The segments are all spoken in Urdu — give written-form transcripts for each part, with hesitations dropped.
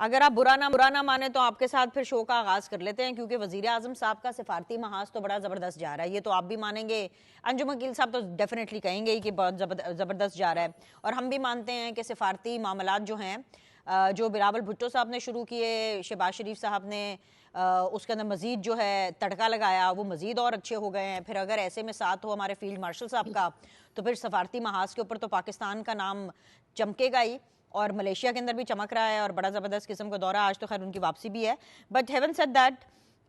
اگر آپ برا نہ مانے تو آپ کے ساتھ پھر شو کا آغاز کر لیتے ہیں، کیونکہ وزیر اعظم صاحب کا سفارتی محاذ تو بڑا زبردست جا رہا ہے. یہ تو آپ بھی مانیں گے، انجم وکیل صاحب تو ڈیفینیٹلی کہیں گے کہ بہت زبردست جا رہا ہے. اور ہم بھی مانتے ہیں کہ سفارتی معاملات جو ہیں جو بلاول بھٹو صاحب نے شروع کیے، شہباز شریف صاحب نے اس کے اندر مزید جو ہے تڑکا لگایا، وہ مزید اور اچھے ہو گئے ہیں. پھر اگر ایسے میں ساتھ ہو ہمارے فیلڈ مارشل صاحب کا، تو پھر سفارتی محاذ کے اوپر تو پاکستان کا نام چمکے گا ہی، اور ملیشیا کے اندر بھی چمک رہا ہے اور بڑا زبردست قسم کا دورہ. آج تو خیر ان کی واپسی بھی ہے. بٹ ہیون سیڈ دیٹ،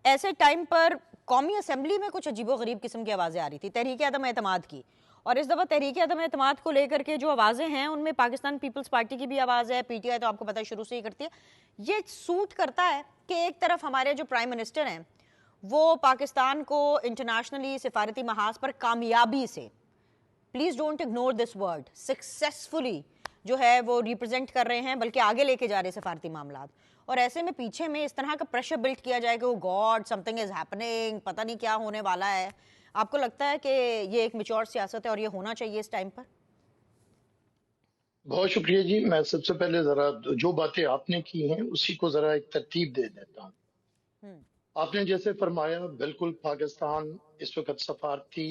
ایسے ٹائم پر قومی اسمبلی میں کچھ عجیب و غریب قسم کی آوازیں آ رہی تھی تحریک عدم اعتماد کی، اور اس دفعہ تحریک عدم اعتماد کو لے کر کے جو آوازیں ہیں ان میں پاکستان پیپلز پارٹی کی بھی آواز ہے، پی ٹی آئی تو آپ کو پتہ ہے شروع سے ہی کرتی ہے. یہ سوٹ کرتا ہے کہ ایک طرف ہمارے جو پرائم منسٹر ہیں وہ پاکستان کو انٹرنیشنلی سفارتی محاذ پر کامیابی سے، please don't ignore this word, successfully جو ہے وہ ریپرزینٹ کر رہے ہیں، بلکہ آگے لے کے جا رہے سفارتی معاملات. اور ایسے میں پیچھے میں اس طرح کا پریشر بلڈ کیا جائے کہ وہ God some thing is happening, پتہ نہیں کیا ہونے والا ہے. آپ کو لگتا ہے کہ یہ ایک میچور سیاست ہے اور یہ ہونا چاہیے اس ٹائم پر؟ بہت شکریہ جی. میں سب سے پہلے ذرا جو باتیں آپ نے کی ہیں اسی کو ذرا ایک ترتیب دے دیتا ہوں. آپ نے جیسے فرمایا، بالکل پاکستان اس وقت سفارتی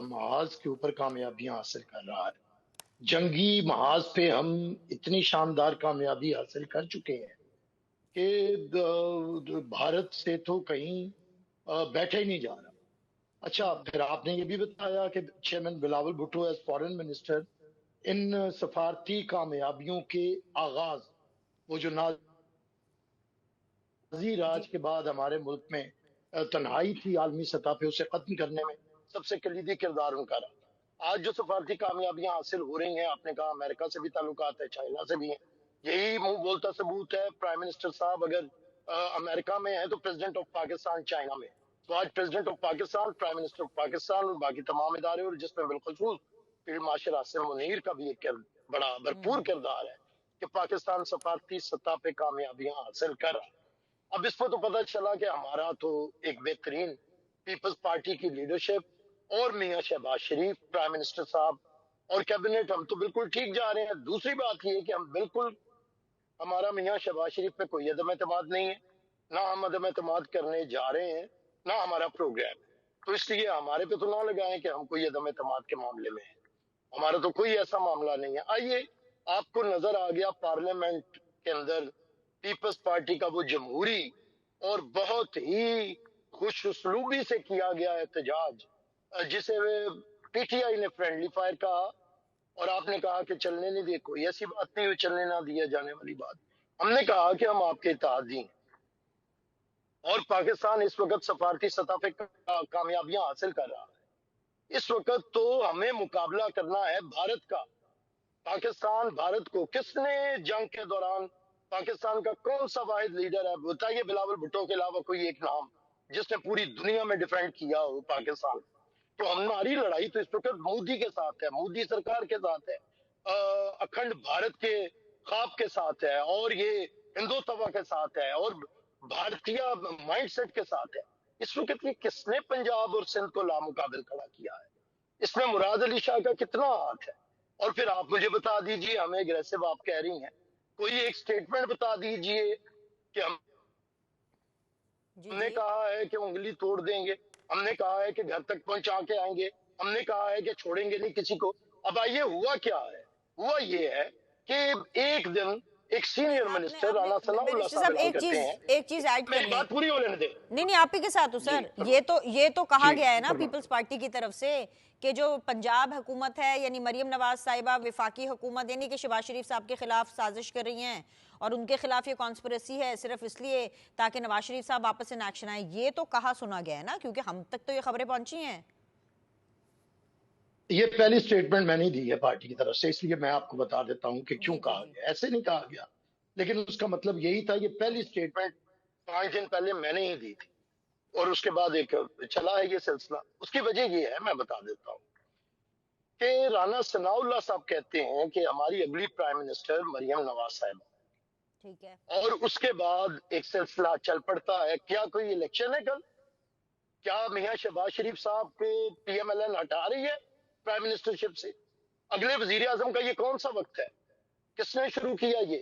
محاذ کے اوپر کامیابیاں حاصل کر رہا ہے. جنگی محاذ پہ ہم اتنی شاندار کامیابی حاصل کر چکے ہیں کہ بھارت سے تو کہیں بیٹھا ہی نہیں جا رہا. اچھا، پھر آپ نے یہ بھی بتایا کہ chairman Bilawal Bhutto as foreign minister ان سفارتی کامیابیوں کے آغاز، وہ جو نازی راج کے بعد ہمارے ملک میں تنہائی تھی عالمی سطح پہ، اسے ختم کرنے میں سب سے کلیدی کردار ان کا رہا. آج جو سفارتی کامیابیاں حاصل ہو رہی ہیں، آپ نے کہا امریکہ سے بھی تعلقات ہے، چائنا سے بھی ہیں. یہی منہ بولتا ثبوت ہے. پرائم منسٹر صاحب اگر امریکہ میں ہیں تو پریزیڈنٹ آف پاکستان چائنا میں. تو آج president of Pakistan, prime minister of Pakistan اور باقی تمام ادارے، اور جس میں بالخصوص فیلڈ مارشل عاصم منیر کا بھی ایک بڑا بھرپور کردار ہے کہ پاکستان سفارتی سطح پہ کامیابیاں حاصل کر رہا ہے. اب اس کو تو پتہ چلا کہ ہمارا تو ایک بہترین پیپلز پارٹی کی لیڈرشپ اور میاں شہباز شریف پرائم منسٹر صاحب اور کیبنٹ، ہم تو بالکل ٹھیک جا رہے ہیں. دوسری بات یہ کہ ہم بالکل، ہمارا میاں شہباز شریف پہ کوئی عدم اعتماد نہیں ہے، نہ ہم عدم اعتماد کرنے جا رہے ہیں، نہ ہمارا پروگرام ہے. تو اس لیے ہمارے پہ تو نہ لگائیں کہ ہم کوئی عدم اعتماد کے معاملے میں ہیں. ہمارا تو کوئی ایسا معاملہ نہیں ہے. آئیے، آپ کو نظر آ گیا پارلیمنٹ کے اندر پیپلز پارٹی کا وہ جمہوری اور بہت ہی خوش اسلوبی سے کیا گیا احتجاج، جسے پی ٹی آئی نے فرینڈلی فائر کہا، اور آپ نے کہا کہ چلنے نہیں دے. کوئی ایسی بات نہیں، چلنے نہ دیا جانے والی بات. ہم نے کہا کہ ہم آپ کے اتحادی ہیں، اور پاکستان اس وقت سفارتی سطح پہ کامیابیاں حاصل کر رہا ہے. اس وقت تو ہمیں مقابلہ کرنا ہے بھارت کا. پاکستان بھارت کو، کس نے جنگ کے دوران پاکستان کا کون سا واحد لیڈر ہے بتائیے بلاول بھٹو کے علاوہ کوئی ایک نام جس نے پوری دنیا میں ڈیفینڈ کیا ہو پاکستان. تو ہماری لڑائی تو اس وقت مودی کے ساتھ ہے، مودی سرکار کے ساتھ ہے، اکھنڈ بھارت کے خواب کے ساتھ ہے، اور یہ ہندوتوا کے ساتھ ہے، اور بھارتیہ مائنڈ سیٹ کے ساتھ ہے. اس وقت یہ کس نے پنجاب اور سندھ کو لامقابل کھڑا کیا ہے؟ اس میں مراد علی شاہ کا کتنا ہاتھ ہے؟ اور پھر آپ مجھے بتا دیجئے، ہمیں اگریسو آپ کہہ رہی ہیں، کوئی ایک سٹیٹمنٹ بتا دیجئے کہ ہم نے کہا ہے کہ انگلی توڑ دیں گے، ہم نے کہا ہے کہ گھر تک پہنچا کے آئیں گے، ہم نے کہا ہے کہ چھوڑیں گے نہیں کسی کو. اب آئیے، ہوا کیا ہے؟ ہوا یہ ہے کہ ایک دن ایک سینئر منسٹر رانا ثناء اللہ صاحب اعلان کرتے ہیں. ایک چیز ایڈ میری کرنے، بات پوری ہو لینے دیں. نہیں آپ ہی کے ساتھ ہوں سر. یہ تو کہا گیا ہے نا پیپلز پارٹی کی طرف سے کہ جو پنجاب حکومت ہے، یعنی مریم نواز صاحبہ، وفاقی حکومت، یعنی کہ شہباز شریف صاحب کے خلاف سازش کر رہی ہیں، اور ان کے خلاف یہ کانسپریسی ہے صرف اس لیے تاکہ نواز شریف صاحب واپس ان ایکشن آئے. یہ تو کہا سنا گیا ہے نا، کیونکہ ہم تک تو یہ خبریں پہنچی ہیں. یہ پہلی سٹیٹمنٹ میں نہیں دی ہے پارٹی کی طرف سے، اس لیے میں آپ کو بتا دیتا ہوں کہ کیوں کہا گیا. ایسے نہیں کہا گیا، لیکن اس کا مطلب یہی تھا. یہ پہلی سٹیٹمنٹ 5 دن پہلے میں نے ہی دی تھی، اور اس کے بعد ایک چلا ہے یہ سلسلہ. اس کی وجہ یہ ہے، میں بتا دیتا ہوں کہ رانا ثناء اللہ صاحب کہتے ہیں کہ ہماری اگلی پرائم منسٹر مریم نواز صاحب، ٹھیک ہے، اور اس کے بعد ایک سلسلہ چل پڑتا ہے. کیا کوئی الیکشن ہے کل؟ کیا میاں شہباز شریف صاحب کو پی ایم ایل این ہٹا رہی ہے پرائم منسٹرشپ سے؟ اگلے وزیر اعظم کا یہ کون سا وقت ہے؟ کس نے شروع کیا یہ؟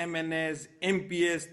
MNAs, MPs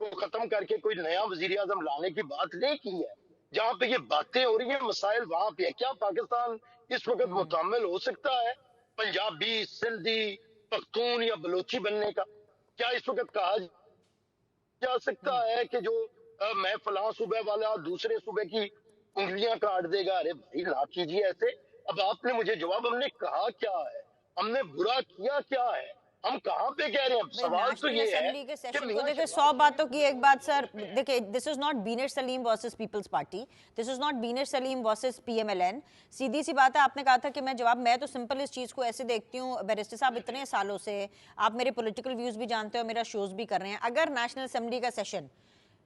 کو ختم کر کے کوئی نیا وزیر اعظم لانے کی بات نہیں کی ہے. جہاں پہ یہ باتیں ہو رہی ہیں مسائل وہاں پہ ہے. کیا پاکستان اس وقت مکمل ہو سکتا ہے پنجابی، سندھی، پختون یا بلوچی بننے کا؟ کیا اس وقت کہا جا سکتا ہے کہ جو میں فلاں صوبے والا دوسرے صوبے کی انگلیاں کاٹ دے گا؟ ارے بھائی نہ کیجیے ایسے. اب آپ نے مجھے جواب، ہم نے کہا کیا ہے، ہم نے برا کیا کیا ہے، ہم کہاں پہ کہہ رہے ہیں؟ سوال تو نیشنل یہ ہے اسمبلی کے کہ سیشن کو میاں دیکھیں، شہباز 100 شریف باتوں کی ایک بات سر، دیکھیں دس از ناٹ بینر Saleem versus Peoples Party, this is not بینر Saleem versus P M L N. سیدھی سی بات ہے، آپ نے کہا تھا کہ میں جواب، میں تو سمپل اس چیز کو ایسے دیکھتی ہوں بیرسٹر صاحب، اتنے سالوں سے آپ میرے پولیٹیکل ویوز بھی جانتے ہو، میرا شوز بھی کر رہے ہیں. اگر نیشنل اسمبلی کا سیشن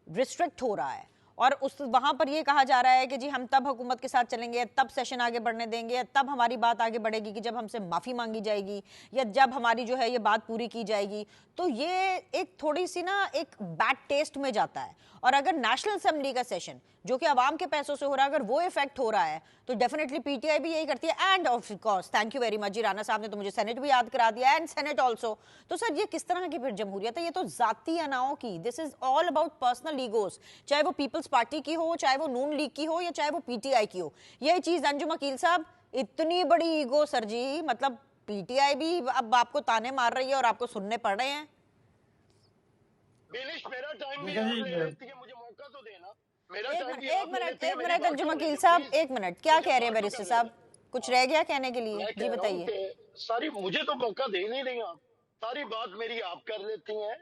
ریسٹرکٹ ہو رہا ہے اور وہاں پر یہ کہا جا رہا ہے کہ جی ہم تب حکومت کے ساتھ چلیں گے، تب سیشن آگے بڑھنے دیں گے، تب ہماری بات آگے بڑھے گی کہ جب ہم سے معافی مانگی جائے گی یا جب ہماری جو ہے یہ بات پوری کی جائے گی، تو یہ ایک تھوڑی سی نا ایک بیڈ ٹیسٹ میں جاتا ہے. اور اگر نیشنل اسمبلی کا سیشن جو کہ عوام کے پیسوں سے ہو رہا ہے، اگر وہ افیکٹ ہو رہا ہے تو ڈیفینیٹلی پی ٹی آئی بھی یہی کرتی ہے. And of course thank you very much جی، رانا صاحب نے تو مجھے سینٹ بھی یاد کرا دیا، اینڈ سینٹ آلسو. تو سر یہ کس طرح کی پھر جمہوریت ہے؟ یہ تو ذاتی اناؤں کی، دس از آل اباؤٹ پرسنل ایگوز، چاہے وہ پیپلز پارٹی کی ہو، چاہے وہ نون لیگ کی ہو، یا چاہے وہ پی ٹی آئی کی ہو. یہ چیز انجم عقیل صاحب، اتنی بڑی ایگو سر جی، مطلب پی ٹی آئی بھی اب آپ کو تانے مار رہی ہے اور آپ کو سننے پڑ رہے ہیں. بینش میرا ٹائم بھی آپ لے لیتی ہے، مجھے موقع تو دینا. میرا ٹائم بھی ایک آپ لے لیتی ہے، منٹ میری بات انجم تو عقیل ہونے صاحب، دیں ایک منٹ، کیا مجھے کہہ رہے ہیں بات تو بیرسٹر کرنے صاحب؟ دیں. کچھ رہ گیا کہنے کے لیے؟ میں جی کہہ رہا ہوں بتائیے. کہ ساری مجھے تو موقع دے نہیں رہی آپ، ساری بات میری آپ کر لیتی ہیں.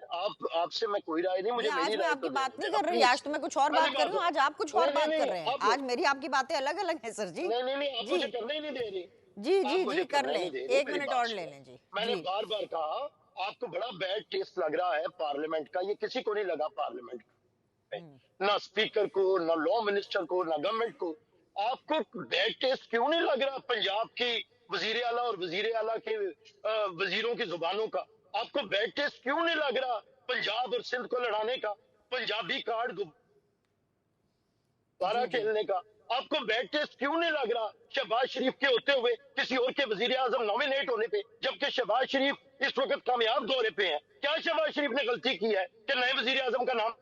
آپ سے میں کوئی رائے نہیں، مجھے آج میری میں رائے آپ تو کی دینے بات نہیں دیں کر رہی، پلیز. آج تو میں کچھ اور پہلی بات کر بات رہی ہوں، آج آپ کچھ اور نہیں بات کر نہیں رہے ہیں، آپ آج میری آپ کی باتیں الگ الگ ہیں سر جی. نہیں آپ جی مجھے کرنے ہی نہیں دے رہی. جی آپ جی مجھے جی کر کرنا ہی لیں، نہیں دے رہی. ایک میری منٹ بات اور لے سنیں. لیں جی. میں نے جی بار بار کہا آپ کو بڑا بیڈ ٹیسٹ لگ رہا ہے پارلیمنٹ کا، یہ کسی کو نہیں لگا پارلیمنٹ کا، نہ اسپیکر کو، نہ لا منسٹر کو، نہ گورنمنٹ کو. آپ کو بیڈ ٹیسٹ کیوں نہیں لگ رہا پنجاب کی وزیر اعلیٰ اور وزیر اعلیٰ کے وزیروں کی زبانوں کا؟ آپ کو بیڈ ٹیسٹ کیوں نہیں لگ رہا پنجاب اور سندھ کو لڑانے کا، پنجابی کارڈ دوبارہ جی جی کھیلنے کا؟ آپ کو بیڈ ٹیسٹ کیوں نہیں لگ رہا شہباز شریف کے ہوتے ہوئے کسی اور کے وزیر اعظم نامینیٹ ہونے پہ، جبکہ شہباز شریف اس وقت کامیاب دورے پہ ہیں؟ کیا شہباز شریف نے غلطی کی ہے کہ نئے وزیر اعظم کا نام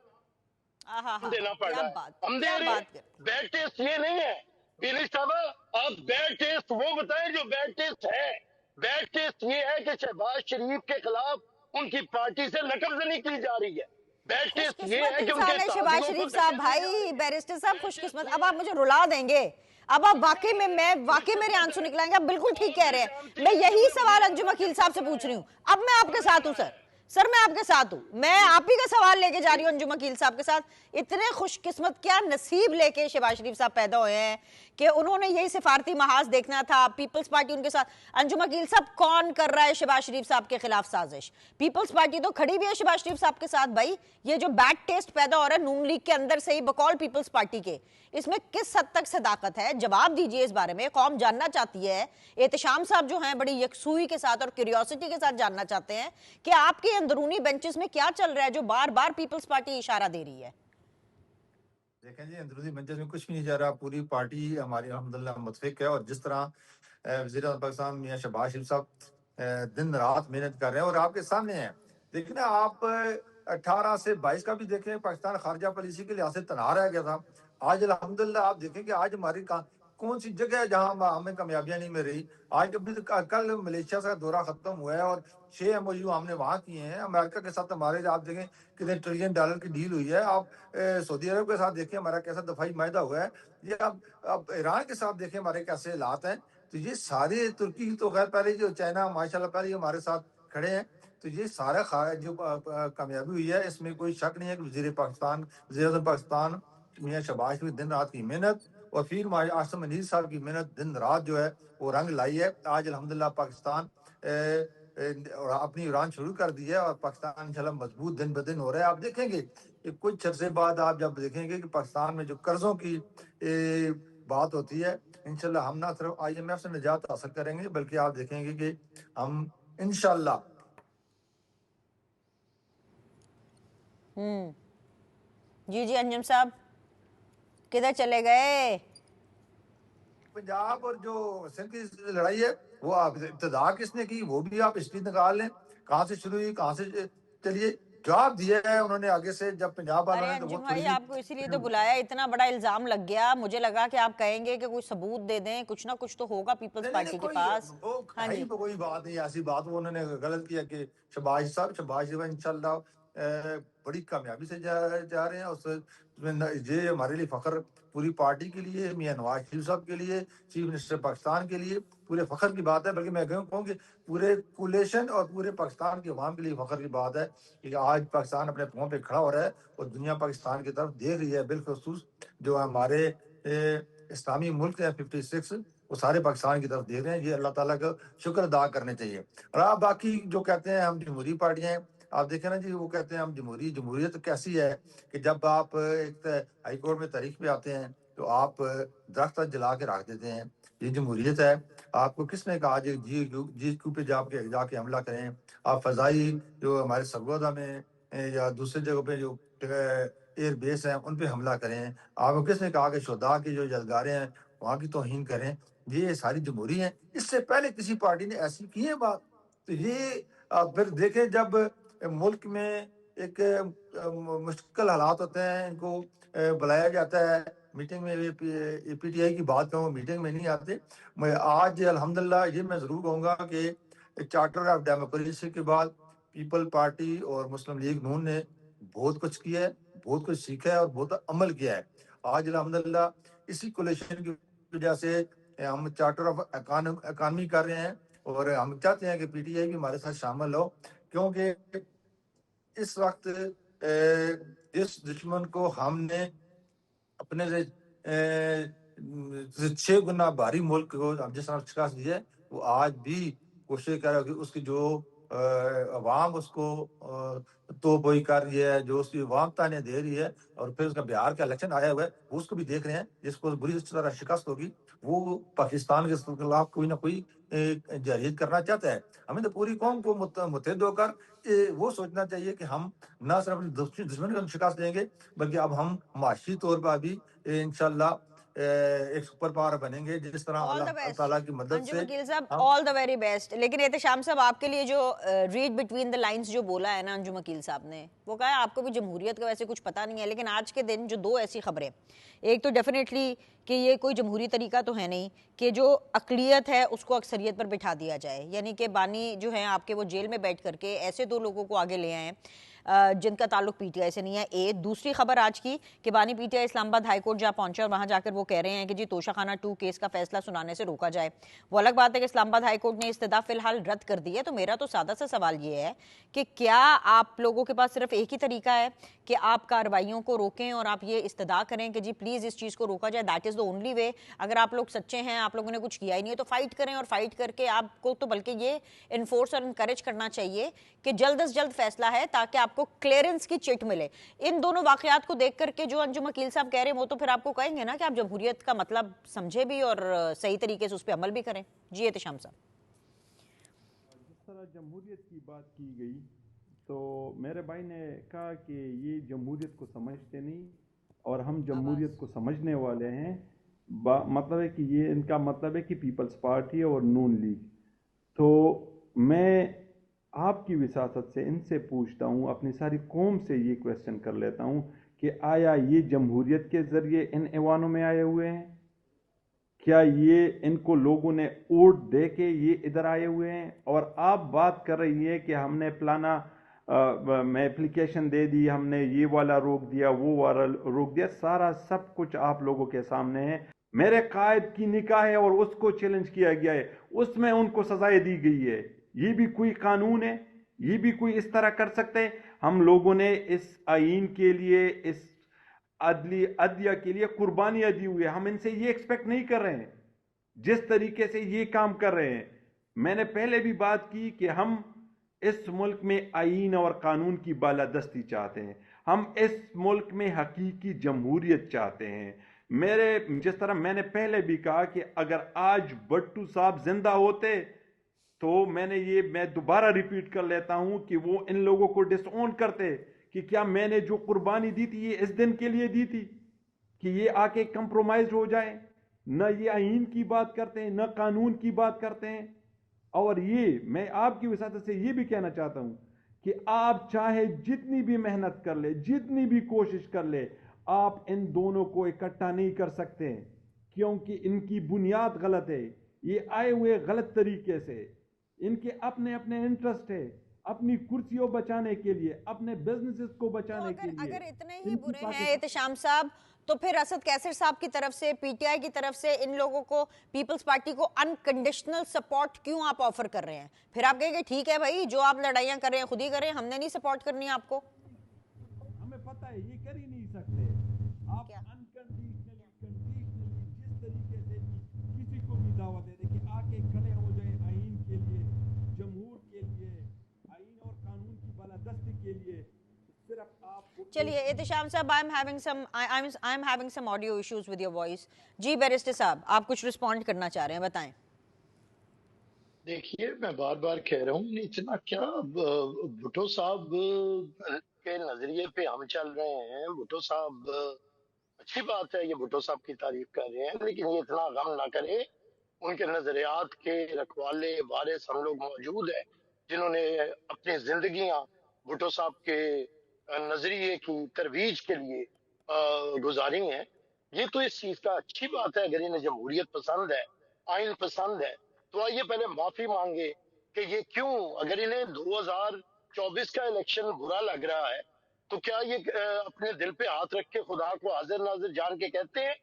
دینا پڑ کیا رہا ہے؟ بات، ہم دے کیا رہے ہیں. بات کرتے ہیں. بیڈ ٹیسٹ یہ نہیں ہے بیلی صاحب. آپ بیڈ ٹیسٹ وہ بتائیں جو بیڈ ٹیسٹ ہے. بیڈ ٹیسٹ یہ ہے کہ شہباز شریف کے خلاف ان کی پارٹی سے نقب زنی کی جا رہی ہے. بیڈ خوش ٹیسٹ یہ قسمت ہے کہ ان کے انسان ہے شہباز اتحادیوں کو شریف صاحب، دھکے دیے جا رہے بھائی ہیں. بیرسٹر صاحب خوش بیڈ ٹیسٹ قسمت. یہ اب آپ ہے. مجھے رلا دیں گے، اب آپ واقعی میں واقعی میرے آنسو نکلائیں گے. آپ بالکل ٹھیک کہہ رہے ہیں، میں یہی سوال انجم عقیل صاحب سے پوچھ رہی ہوں. اب میں آپ کے ساتھ ہوں سر میں آپ کے ساتھ ہوں، میں آپ ہی کا سوال لے کے جا رہی ہوں انجم عقیل صاحب کے ساتھ. اتنے خوش قسمت، کیا نصیب لے کے شہباز شریف صاحب پیدا ہوئے ہیں کہ انہوں نے یہی سفارتی محاذ دیکھنا تھا، پیپلز پارٹی ان کے ساتھ. انجم عقیل صاحب، کون کر رہا ہے شہباز شریف صاحب کے خلاف سازش؟ پیپلز پارٹی تو کھڑی بھی ہے شہباز شریف صاحب کے ساتھ. بھائی یہ جو بیڈ ٹیسٹ پیدا ہو رہا ہے نون لیگ کے اندر سے ہی بقول پیپلز پارٹی کے، اس میں کس حد تک صداقت ہے؟ جواب دیجئے اس بارے میں، قوم جاننا چاہتی ہے. احتشام صاحب جو ہیں بڑی یکسوئی کے ساتھ اور کیوریوسٹی کے ساتھ جاننا چاہتے ہیں کہ آپ کے اندرونی بینچز میں کیا چل رہا ہے جو بار بار پیپلز پارٹی اشارہ دے رہی ہے. دیکھیں جی، اندرونی بینچز میں کچھ بھی نہیں جا رہا. پوری پارٹی ہماری الحمدللہ متفق ہے، اور جس طرح وزیر اعظم پاکستان میاں شہباز شریف صاحب دن رات محنت کر رہے ہیں اور آپ کے سامنے ہیں. دیکھیں نا، آپ 18 سے 22 کا بھی دیکھیں، پاکستان خارجہ پالیسی کے لحاظ سے تنہا رہ گیا تھا. آج الحمدللہ آپ دیکھیں کہ آج ہماری کون سی جگہ ہے جہاں ہمیں کامیابیاں نہیں مل رہی. آج کل ملیشیا کا دورہ ختم ہوا ہے اور 6 MOU ہم نے وہاں کیے ہیں. امریکہ کے ساتھ ہمارے آپ دیکھیں کتنے $1 ٹریلین کی ڈیل ہوئی ہے. آپ سعودی عرب کے ساتھ دیکھیں ہمارا کیسا دفاعی معاہدہ ہوا ہے. یہ اب ایران کے ساتھ دیکھیں ہمارے کیسے حالات ہیں. تو یہ سارے، ترکی تو خیر پہلے، جو چائنا ماشاءاللہ پہلے ہمارے ساتھ کھڑے ہیں. تو یہ سارا جو کامیابی ہوئی ہے، اس میں کوئی شک نہیں ہے کہ وزیر اعظم پاکستان میاں شہباز شریف دن رات کی محنت، اور پھر آصم منیر صاحب کی محنت دن رات جو ہے وہ رنگ لائی ہے. آج الحمدللہ پاکستان اپنی اڑان شروع کر دی ہے اور پاکستان انشاءاللہ مضبوط دن بدن ہو رہا ہے. آپ دیکھیں گے کہ کچھ عرصے بعد آپ جب دیکھیں گے کہ پاکستان میں جو قرضوں کی بات ہوتی ہے، انشاءاللہ ہم نہ صرف IMF سے نجات حاصل کریں گے بلکہ آپ دیکھیں گے کہ ہم انشاءاللہ جی انجم صاحب کدھر چلے گئے؟ پنجاب اور جو سندھ کی لڑائی ہے، وہ آپ ابتدا کس نے کی وہ بھی آپ ہسٹری نکال لیں، کہاں سے شروع ہوئی، کہاں سے چلیے. جواب دیا ہے انہوں نے آگے سے جب پنجاب والوں ارے نے تو وہ انجم تھوڑی بھائی سی آپ کو اسی لیے تو بلایا، اتنا بڑا الزام لگ گیا، مجھے لگا کہ آپ کہیں گے کہ کوئی ثبوت دے دیں، کچھ نہ کچھ تو ہوگا پیپلز نہیں پارٹی کے کوئی پاس. وہ ہاں ہے جی. ہی کوئی بات نہیں ایسی بات. وہ انہوں نے غلط کیا کہ شہباز صاحب انشاءاللہ بڑی کامیابی سے جا رہے ہیں. اس یہ ہمارے لیے فخر پوری پارٹی کے لیے، میاں نواز شریف صاحب کے لیے، چیف منسٹر پاکستان کے لیے پورے فخر کی بات ہے. بلکہ میں کہوں کہ پورے کولیشن اور پورے پاکستان کے عوام کے لیے فخر کی بات ہے کہ آج پاکستان اپنے پاؤں پہ کھڑا ہو رہا ہے اور دنیا پاکستان کی طرف دیکھ رہی ہے. بالخصوص جو ہمارے اسلامی ملک ہیں 56 وہ سارے پاکستان کی طرف دیکھ رہے ہیں. یہ اللہ تعالیٰ کا شکر ادا کرنے چاہیے. اور آپ باقی جو کہتے ہیں ہم جمہوری پارٹیاں ہیں، آپ دیکھیں نا جی، وہ کہتے ہیں ہم جمہوریت کیسی ہے کہ جب آپ ایک ہائی کورٹ میں تاریخ پہ آتے ہیں تو آپ درخت جلا کے رکھ دیتے ہیں. یہ جمہوریت ہے؟ آپ کو کس نے کہا جی کیو پہ جا کے حملہ کریں؟ آپ فضائی جو ہمارے سرگودا میں یا دوسری جگہوں پہ جو ایئر بیس ہیں ان پہ حملہ کریں؟ آپ کو کس نے کہا کہ شہداء کی جو یادگاریں ہیں وہاں کی توہین کریں؟ یہ ساری جمہوری ہیں. اس سے پہلے کسی پارٹی نے ایسی کی ہے بات؟ تو یہ پھر دیکھیں جب ملک میں ایک مشکل حالات ہوتے ہیں، ان کو بلایا جاتا ہے میٹنگ میں. پی ٹی آئی کی بات کروں، میٹنگ میں نہیں آتے. میں آج الحمدللہ یہ میں ضرور کہوں گا کہ چارٹر آف ڈیموکریسی کے بعد پیپل پارٹی اور مسلم لیگ نون نے بہت کچھ کیا ہے، بہت کچھ سیکھا ہے اور بہت عمل کیا ہے. آج الحمدللہ اسی کولیشن کی وجہ سے ہم چارٹر آف اکانومی کر رہے ہیں اور ہم چاہتے ہیں کہ پی ٹی آئی بھی ہمارے ساتھ شامل ہو. کیونکہ اس وقت جس دشمن کو ہم نے اپنے سے 6 گنا بھاری ملک کو ہم جس طرح شکست دی ہے، وہ آج بھی کوشش کر رہا ہے کہ اس کی جو عوام اس کو تو بوئی کر رہی ہے، جو اس کی عوام تانے دے رہی ہے. اور پھر اس کا بہار کا الیکشن آیا ہوا ہے، وہ اس کو بھی دیکھ رہے ہیں. جس کو بری طرح شکست ہوگی وہ پاکستان کے خلاف کوئی نہ کوئی جارحیت کرنا چاہتا ہے. ہمیں تو پوری قوم کو متحد ہو کر وہ سوچنا چاہیے کہ ہم نہ صرف اپنے دشمن کو شکست دیں گے بلکہ اب ہم معاشی طور پر بھی انشاءاللہ ایک سپر پاور بنیں گے، جس طرح آل دا اللہ بیسٹ تعالیٰ کی مدد انجم سے وکیل صاحب، ہم. آل دا ویری بیسٹ. لیکن احتشام صاحب آپ کے لیے جو ریڈ بٹوین دا لائنز جو بولا ہے نا انجم وکیل صاحب نے، وہ کہا ہے آپ کو بھی جمہوریت کا ویسے کچھ پتہ نہیں ہے. لیکن آج کے دن جو 2 ایسی خبریں، ایک تو ڈیفینیٹلی کہ یہ کوئی جمہوری طریقہ تو ہے نہیں کہ جو اقلیت ہے اس کو اکثریت پر بٹھا دیا جائے، یعنی کہ بانی جو ہیں آپ کے وہ جیل میں بیٹھ کر کے ایسے 2 لوگوں کو آگے لے آئیں جن کا تعلق پی ٹی آئی سے نہیں ہے. دوسری خبر آج کی کہ بانی پی ٹی آئی اسلام آباد ہائی کورٹ جا پہنچے اور وہاں جا کر وہ کہہ رہے ہیں کہ جی توشہ خانہ 2 کیس کا فیصلہ سنانے سے روکا جائے. وہ الگ بات ہے کہ اسلام آباد ہائی کورٹ نے استدعا فی الحال رد کر دی ہے. تو میرا تو سادہ سا سوال یہ ہے کہ کیا آپ لوگوں کے پاس صرف ایک ہی طریقہ ہے کہ آپ کارروائیوں کو روکیں اور آپ یہ استدعا کریں کہ جی پلیز اس چیز کو روکا جائے؟ That is the only way. اگر آپ لوگ سچے ہیں، آپ لوگوں نے کچھ کیا ہی نہیں ہے، تو فائٹ کریں. اور فائٹ کر کے آپ کو تو بلکہ یہ انفورس اور انکریج کرنا چاہیے کہ جلد از جلد فیصلہ ہے تاکہ آپ کو کلیئرنس کی چٹ ملے. ان دونوں واقعات کو دیکھ کر کے جو انجم وکیل صاحب کہہ رہے ہیں وہ تو پھر آپ کو کہیں گے نا کہ آپ جمہوریت کا مطلب سمجھے بھی اور صحیح طریقے سے اس پہ عمل بھی کریں. جی احتشام صاحب. جس طرح جمہوریت کی بات کی گئی تو میرے بھائی نے کہا کہ یہ جمہوریت کو سمجھتے نہیں اور ہم جمہوریت کو سمجھنے والے ہیں. مطلب ہے کہ یہ ان کا مطلب ہے کہ پیپلز پارٹی اور نون لیگ. تو میں آپ کی وساطت سے ان سے پوچھتا ہوں، اپنی ساری قوم سے یہ کویسچن کر لیتا ہوں کہ آیا یہ جمہوریت کے ذریعے ان ایوانوں میں آئے ہوئے ہیں؟ کیا یہ ان کو لوگوں نے ووٹ دے کے یہ ادھر آئے ہوئے ہیں؟ اور آپ بات کر رہی ہے کہ ہم نے فلانا میں اپلیکیشن دے دی، ہم نے یہ والا روک دیا، وہ والا روک دیا. سارا سب کچھ آپ لوگوں کے سامنے ہے. میرے قائد کی نکاح ہے اور اس کو چیلنج کیا گیا ہے، اس میں ان کو سزائیں دی گئی ہے. یہ بھی کوئی قانون ہے؟ یہ بھی کوئی اس طرح کر سکتے ہیں؟ ہم لوگوں نے اس آئین کے لیے، اس عدلیہ کے لیے قربانیاں دی ہوئی ہے. ہم ان سے یہ ایکسپیکٹ نہیں کر رہے ہیں جس طریقے سے یہ کام کر رہے ہیں. میں نے پہلے بھی بات کی کہ ہم اس ملک میں آئین اور قانون کی بالادستی چاہتے ہیں. ہم اس ملک میں حقیقی جمہوریت چاہتے ہیں. جس طرح میں نے پہلے بھی کہا کہ اگر آج بٹو صاحب زندہ ہوتے تو میں دوبارہ ریپیٹ کر لیتا ہوں کہ وہ ان لوگوں کو ڈس اون کرتے کہ کیا میں نے جو قربانی دی تھی یہ اس دن کے لیے دی تھی کہ یہ آ کے کمپرومائز ہو جائے. نہ یہ آئین کی بات کرتے ہیں، نہ قانون کی بات کرتے ہیں. اور یہ میں آپ کی وساطت سے یہ بھی کہنا چاہتا ہوں کہ آپ چاہے جتنی بھی محنت کر لے, جتنی بھی کوشش کر لے, آپ ان دونوں کو اکٹھا نہیں کر سکتے, کیونکہ ان کی بنیاد غلط ہے. یہ آئے ہوئے غلط طریقے سے, ان کے اپنے اپنے انٹرسٹ ہے, اپنی کرسیوں بچانے کے لیے, اپنے بزنسز کو بچانے کے لیے. اگر اتنے ہی برے ہیں احتشام صاحب, تو پھر اسد کیسر صاحب کی طرف سے, پی ٹی آئی کی طرف سے ان لوگوں کو, پیپلز پارٹی کو انکنڈیشنل سپورٹ کیوں آپ آفر کر رہے ہیں؟ پھر آپ کہیں گے ٹھیک ہے بھائی, جو آپ لڑائیاں کر رہے ہیں خود ہی کریں, ہم نے نہیں سپورٹ کرنی آپ کو. ہمیں پتہ ہے یہ کر ہی نہیں سکتے. آپ انکنڈیشنلی کنڈیشنلی جس طریقے سے بھی کسی کو بھی دعوت دے دیں کہ آ کے کھڑے ہو جائے آئین کے لیے, جمہور کے لیے, آئین اور قانون کی بالادستی کے لیے, صرف آپ کو. چلیے احتشام صاحب, I am having some audio issues with your voice. جی بیرسٹر صاحب, آپ کچھ رسپونڈ کرنا چاہ رہے ہیں, بتائیں. دیکھیے میں بار بار کہہ رہا ہوں, اتنا کیا بھٹو صاحب کے نظریے پہ ہم چل رہے ہیں. بھٹو صاحب اچھی بات ہے, یہ بھٹو صاحب کی تعریف کر رہے ہیں, لیکن یہ اتنا غم نہ کرے. ان کے نظریات کے رکھوالے وارث ہم لوگ موجود ہیں جنہوں نے اپنی زندگیاں بھٹو صاحب کے نظریے کی ترویج کے لیے گزاری ہیں. یہ تو اس چیز کا اچھی بات ہے, اگر انہیں جمہوریت پسند ہے, آئین پسند ہے, تو آئیے پہلے معافی مانگے کہ یہ کیوں, اگر انہیں 2024 کا الیکشن برا لگ رہا ہے تو کیا یہ اپنے دل پہ ہاتھ رکھ کے خدا کو حاضر ناظر جان کے کہتے ہیں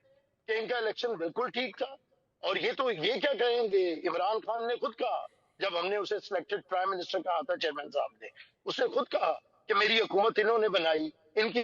کہ ان کا الیکشن بالکل ٹھیک تھا؟ اور یہ تو یہ کیا کہیں گے, عمران خان نے خود کہا جب ہم نے اسے سلیکٹڈ پرائم منسٹر کہا تھا, چیئرمین صاحب نے, اس نے خود کہا کہ میری حکومت انہوں نے بنائی, ان کی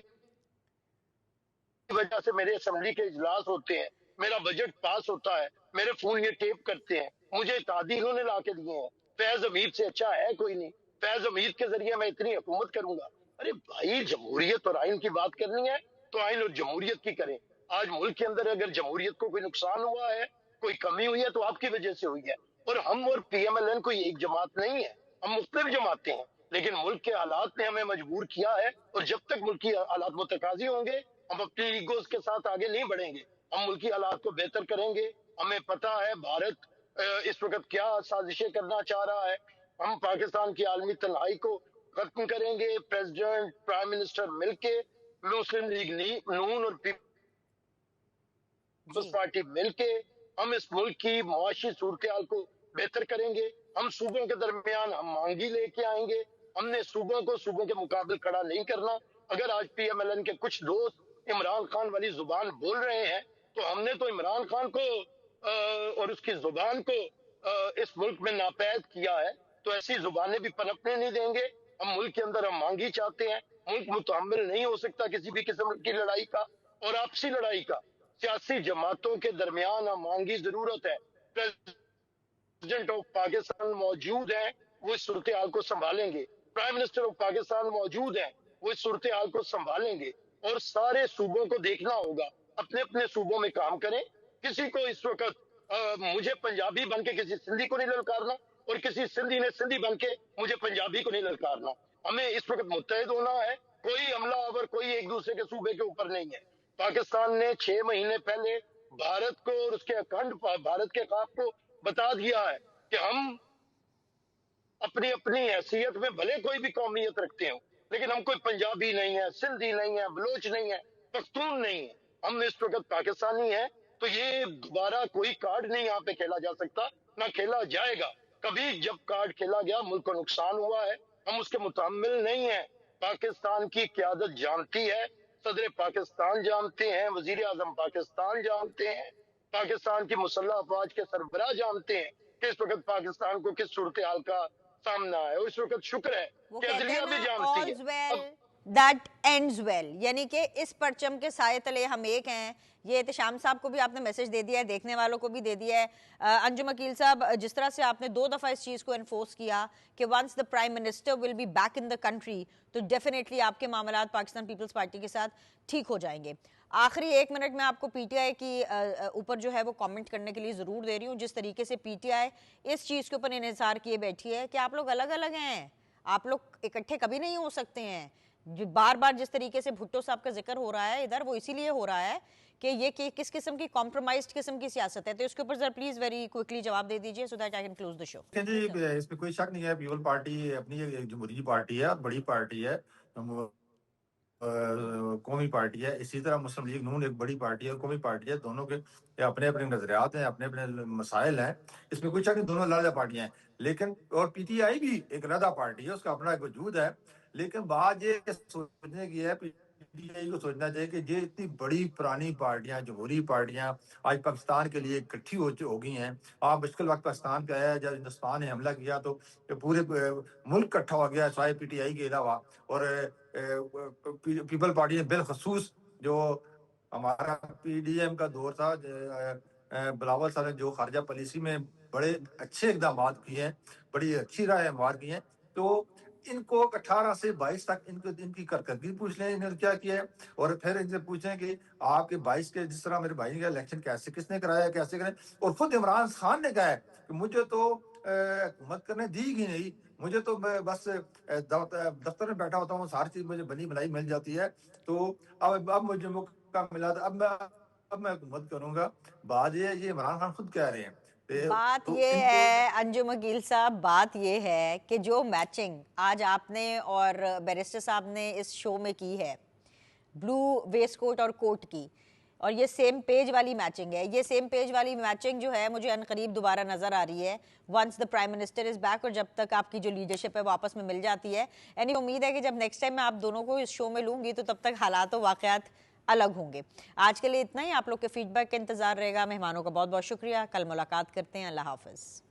وجہ سے میرے اسمبلی کے اجلاس ہوتے ہیں, میرا بجٹ پاس ہوتا ہے, میرے فون یہ ٹیپ کرتے ہیں, مجھے اتحادی انہوں نے لا کے دیے ہیں, فیض حمید سے اچھا ہے کوئی نہیں, فیض حمید کے ذریعے میں اتنی حکومت کروں گا. ارے بھائی, جمہوریت اور آئین کی بات کرنی ہے تو آئین اور جمہوریت کی کریں. آج ملک کے اندر اگر جمہوریت کو کوئی نقصان ہوا ہے, کوئی کمی ہوئی ہے, تو آپ کی وجہ سے ہوئی ہے. اور ہم اور پی ایم ایل این کوئی ایک جماعت نہیں ہے, ہم مختلف جماعتیں ہیں, لیکن ملک کے حالات نے ہمیں مجبور کیا ہے, اور جب تک ملکی حالات متقاضی ہوں گے ہم اپنی ایگوز کے ساتھ آگے نہیں بڑھیں گے. ہم ملکی حالات کو بہتر کریں گے. ہمیں پتا ہے بھارت اس وقت کیا سازشیں کرنا چاہ رہا ہے. ہم پاکستان کی عالمی تنہائی کو ختم کریں گے. پریزیڈنٹ, پرائم منسٹر مل کے, مسلم لیگ نون اور پیپلز پارٹی مل کے ہم اس ملک کی معاشی صورتحال کو بہتر کریں گے. ہم صوبوں کے درمیان ہم مانگی لے کے آئیں گے. ہم نے صوبوں کو صوبوں کے مقابل کھڑا نہیں کرنا. اگر آج پی ایم ایل این کے کچھ دوست عمران خان والی زبان بول رہے ہیں, تو ہم نے تو عمران خان کو اور اس کی زبان کو اس ملک میں ناپید کیا ہے, تو ایسی زبانیں بھی پنپنے نہیں دیں گے. ہم ملک کے اندر ہم مانگی چاہتے ہیں. ملک متحمل نہیں ہو سکتا کسی بھی قسم کی لڑائی کا اور آپسی لڑائی کا. سیاسی جماعتوں کے درمیان ہم مانگی ضرورت ہے. پریزیڈنٹ آف پاکستان موجود ہیں, وہ اس صورتحال کو سنبھالیں گے. پرائم منسٹر آف پاکستان موجود ہیں, وہ اس صورتحال کو سنبھالیں گے. اور سارے صوبوں کو دیکھنا ہوگا, اپنے اپنے صوبوں میں کام کریں. کسی کو اس وقت مجھے پنجابی بن کے کسی سندھی کو نہیں للکارنا, اور کسی سندھی نے سندھی بن کے مجھے پنجابی کو نہیں للکارنا. ہمیں اس وقت متحد ہونا ہے. کوئی حملہ آور کوئی ایک دوسرے کے صوبے کے اوپر نہیں ہے. پاکستان نے 6 مہینے پہلے بھارت کو اور اس کے اکھنڈ بھارت کے خواب کو بتا دیا ہے کہ ہم اپنی اپنی حیثیت میں بھلے کوئی بھی قومیت رکھتے ہوں, لیکن ہم کوئی پنجابی نہیں ہے, سندھی نہیں ہے, بلوچ نہیں ہے, پختون نہیں ہے. ہم اس وقت پاکستانی ہیں. تو یہ دوبارہ کوئی کارڈ نہیں یہاں پہ کھیلا جا سکتا, نہ کھیلا جائے گا. کبھی جب کارڈ کھیلا گیا ملک کو نقصان ہوا ہے, ہم اس کے متحمل نہیں ہیں. پاکستان کی قیادت جانتی ہے, صدر پاکستان جانتے ہیں, وزیر اعظم پاکستان جانتے ہیں, پاکستان کی مسلح افواج کے سربراہ جانتے ہیں کہ اس وقت پاکستان کو کس صورتحال کا سامنا ہے. اور اس وقت شکر ہے کہ عدلیہ بھی جانتی ہے. That ends well, یعنی کہ اس پرچم کے سائے تلے ہم ایک ہیں. یہ احتشام صاحب کو بھی آپ نے میسج دے دیا ہے, دیکھنے والوں کو بھی دے دیا ہے. انجم عقیل صاحب, جس طرح سے آپ نے 2 دفعہ اس چیز کو انفورس کیا کہ once the prime minister will be back in the country, تو ڈیفینیٹلی آپ کے معاملات پاکستان پیپلز پارٹی کے ساتھ ٹھیک ہو جائیں گے. آخری 1 منٹ میں آپ کو پی ٹی آئی کی اوپر جو ہے وہ کامنٹ کرنے کے لیے ضرور دے رہی ہوں. جس طریقے سے پی ٹی آئی اس چیز کے اوپر انحصار کیے بیٹھی ہے کہ آپ لوگ الگ الگ ہیں, آپ لوگ اکٹھے کبھی نہیں ہو سکتے ہیں. جو بار بار جس طریقے سے بھٹو صاحب کا ذکر ہو رہا ہے ادھر, وہ اسی لیے ہو رہا ہے کہ یہ کس قسم کی کمپرومائزڈ قسم کی سیاست ہے؟ تو اس کے اوپر ذرا پلیز ویری کوئکلی جواب دے دیجیے so that I can close the show. جی اس میں کوئی شک نہیں ہے، پیپل پارٹی اپنی ایک جمہوری پارٹی ہے اور بڑی پارٹی ہے، قومی پارٹی ہے. اسی طرح مسلم لیگ نون ایک بڑی پارٹی ہے اور قومی پارٹی ہے. دونوں کے اپنے اپنے نظریات ہیں، اپنے اپنے مسائل ہیں، اس میں کوئی شک نہیں، دونوں علیحدہ پارٹیاں ہیں. لیکن اور پی ٹی آئی بھی ایک علیحدہ پارٹی ہے، اس کا اپنا ایک وجود ہے. لیکن بات یہ سوچنے کی ہے، پی ٹی آئی کو سوچنا چاہیے کہ یہ اتنی بڑی پرانی پارٹیاں، جمہوری پارٹیاں آج پاکستان کے لیے اکٹھی ہو گئی ہیں. آپ مشکل وقت پاکستان کا ہے، جب ہندوستان نے حملہ کیا تو پورے ملک اکٹھا ہو گیا سوائے پی ٹی آئی کے علاوہ. اور پیپل پارٹی نے بالخصوص جو ہمارا پی ڈی ایم کا دور تھا، بلاول صاحب نے جو خارجہ پالیسی میں بڑے اچھے اقدامات کیے ہیں، بڑی اچھی رائے ہموار کی ہیں. تو ان کو 18 سے 22 تک ان کی کارکردگی پوچھ لیں انہوں نے کیا کیا ہے، اور پھر ان سے پوچھیں کہ آپ کے 22 کے جس طرح میرے بھائی کا الیکشن کیسے کس نے کرایا، کیسے کریں. اور خود عمران خان نے کہا ہے کہ مجھے تو حکومت کرنے دی ہی نہیں، مجھے تو میں بس دفتر میں بیٹھا ہوتا ہوں، ساری چیز مجھے بنی بنائی مل جاتی ہے. تو اب مجھے موقع ملا تھا، اب میں حکومت کروں گا. بات یہ عمران خان خود کہہ رہے ہیں. بات یہ ہے انجم عقیل صاحب، بات یہ ہے کہ جو میچنگ آج آپ نے اور بیرسٹر صاحب نے اس شو میں کی ہے، بلو ویسٹ کوٹ اور کوٹ کی، اور یہ سیم پیج والی میچنگ ہے، یہ سیم پیج والی میچنگ جو ہے مجھے عنقریب دوبارہ نظر آ رہی ہے once the prime minister is back, اور جب تک آپ کی جو لیڈرشپ ہے وہ آپس میں مل جاتی ہے. یعنی امید ہے کہ جب نیکسٹ ٹائم میں آپ دونوں کو اس شو میں لوں گی تو تب تک حالات و واقعات الگ ہوں گے. آج کے لیے اتنا ہی، آپ لوگ کے فیڈ بیک کا انتظار رہے گا. مہمانوں کا بہت بہت شکریہ، کل ملاقات کرتے ہیں. اللہ حافظ.